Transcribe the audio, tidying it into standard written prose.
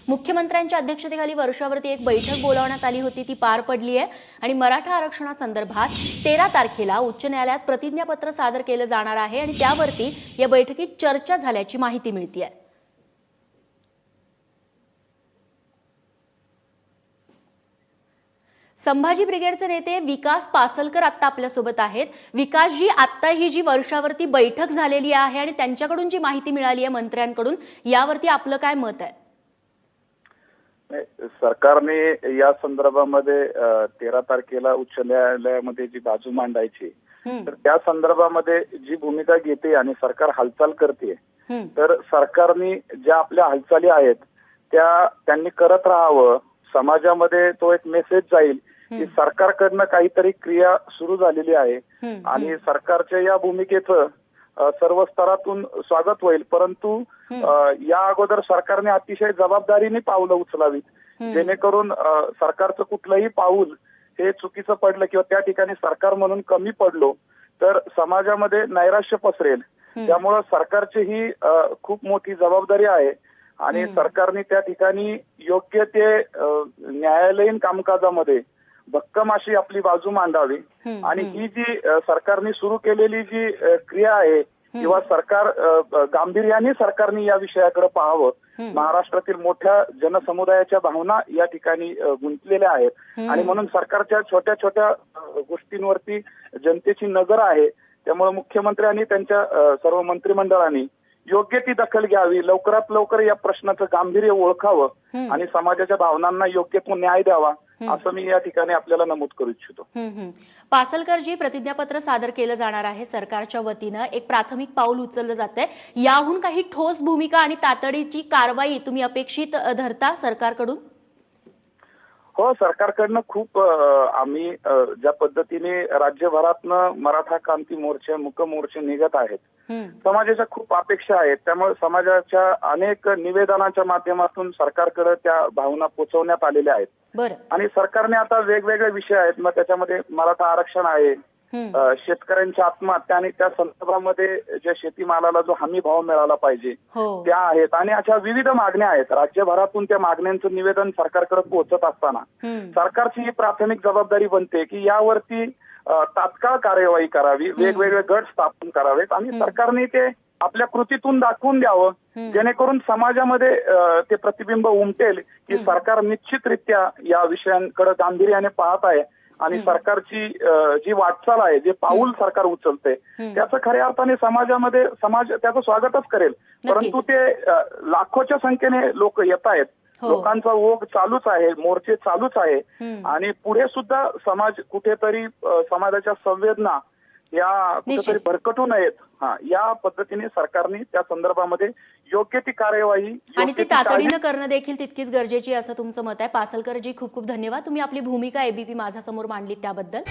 मुख्यमंत्र्यांच्या अध्यक्षतेखाली वर्षावरती एक बैठक बोलावण्यात आली होती, ती पार पडली आहे आणि मराठा आरक्षणासंदर्भात 13 तारखेला उच्च न्यायालयात प्रतिज्ञापत्र सादर केलं जाणार आहे आणि त्यावरती या बैठकीत चर्चा झाल्याची माहिती मिळते आहे। संभाजी ब्रिगेडचे नेते विकास पासलकर आता आपल्या सोबत आहेत। विकासजी, आता ही जी वर्षावरती बैठक झालेली आहे आणि त्यांच्याकडून जी माहिती मिळाली आहे मंत्र्यांकडून, यावरती आपलं काय मत आहे? सरकारने या संदर्भामध्ये 13 तारखेला उच्च न्यायालयामध्ये जी बाजू मांडायची, तर त्या संदर्भामध्ये जी भूमिका घेते आणि सरकार हालचाल करते, तर सरकारने ज्या आपल्या हालचाली आहेत त्यांनी करत राहावं। समाजामध्ये तो एक मेसेज जाईल की सरकारकडनं काहीतरी क्रिया सुरू झालेली आहे आणि सरकारच्या या भूमिकेचं सर्व स्तरातून स्वागत होईल। परंतु या अगोदर सरकारने अतिशय जबाबदारीने पावलं उचलावीत, जेणेकरून सरकारचं कुठलंही पाऊल हे चुकीचं पडलं किंवा त्या ठिकाणी सरकार म्हणून कमी पडलो तर समाजामध्ये नैराश्य पसरेल। त्यामुळे सरकारची ही खूप मोठी जबाबदारी आहे आणि सरकारने त्या ठिकाणी योग्य ते न्यायालयीन कामकाजामध्ये भक्कम अशी आपली बाजू मांडावी आणि ही जी सरकारने सुरू केलेली जी क्रिया आहे किंवा सरकार गांभीर्याने सरकारने या विषयाकडे पाहावं। महाराष्ट्रातील मोठ्या जनसमुदायाच्या भावना या ठिकाणी गुंतलेल्या आहेत आणि म्हणून सरकारच्या छोट्या छोट्या गोष्टींवरती जनतेची नजर आहे। त्यामुळे मुख्यमंत्र्यांनी त्यांच्या सर्व मंत्रिमंडळाने योग्य ती दखल घ्यावी, लवकरात लवकर या प्रश्नाचं गांभीर्य ओळखावं आणि समाजाच्या भावनांना योग्य तो न्याय द्यावा, असं मी या ठिकाणी आपल्याला नमूद करू इच्छितो। पासलकरजी, प्रतिज्ञापत्र सादर केलं जाणार आहे सरकारच्या वतीनं, एक प्राथमिक पाऊल उचललं जातंय। याहून काही ठोस भूमिका आणि तातडीची कारवाई तुम्ही अपेक्षित धरता सरकारकडून? हो, सरकारकडनं खूप आम्ही ज्या पद्धतीने राज्यभरातनं मराठा क्रांती मोर्चे, मूक मोर्चे निघत आहेत, समाजाच्या खूप अपेक्षा आहेत। त्यामुळे समाजाच्या अनेक निवेदनाच्या माध्यमातून सरकारकडे त्या भावना पोहोचवण्यात आलेल्या आहेत आणि सरकारने आता वेगवेगळे विषय आहेत, मग त्याच्यामध्ये मराठा आरक्षण आहे, शेतकऱ्यांच्या आत्महत्या आणि त्या संदर्भामध्ये ज्या शेतीमालाला जो हमी भाव मिळाला पाहिजे त्या आहेत आणि अशा विविध मागण्या आहेत। राज्यभरातून त्या मागण्यांचं निवेदन सरकारकडे पोहोचत असताना सरकारची ही प्राथमिक जबाबदारी बनते की यावरती तात्काळ कार्यवाही करावी, वेगवेगळे गट स्थापन करावेत आणि सरकारने ते आपल्या कृतीतून दाखवून द्यावं, जेणेकरून समाजामध्ये ते प्रतिबिंब उमटेल की सरकार निश्चितरित्या या विषयांकडे गांभीर्याने पाहत आहे आणि सरकारची जी वाटचाल आहे, जे पाऊल सरकार उचलते त्याचं खऱ्या अर्थाने समाजामध्ये समाज त्याचं स्वागतच करेल। परंतु ते लाखोच्या संख्येने लोक येत आहेत, लोकांचा ओघ चालूच आहे, मोर्चे चालूच आहे आणि पुढे सुद्धा समाज कुठेतरी समाजाच्या संवेदना या कुठेतरी भरकटू नयेत, या पद्धतीने सरकारने त्या संदर्भामध्ये योग्य ती कार्यवाही आणि ती तातडीनं करणं देखील तितकीच गरजेची असं तुमचं मत आहे। पासलकरजी, खूप खूप धन्यवाद, तुम्ही आपली भूमिका एबीपी माझा समोर मांडली त्याबद्दल।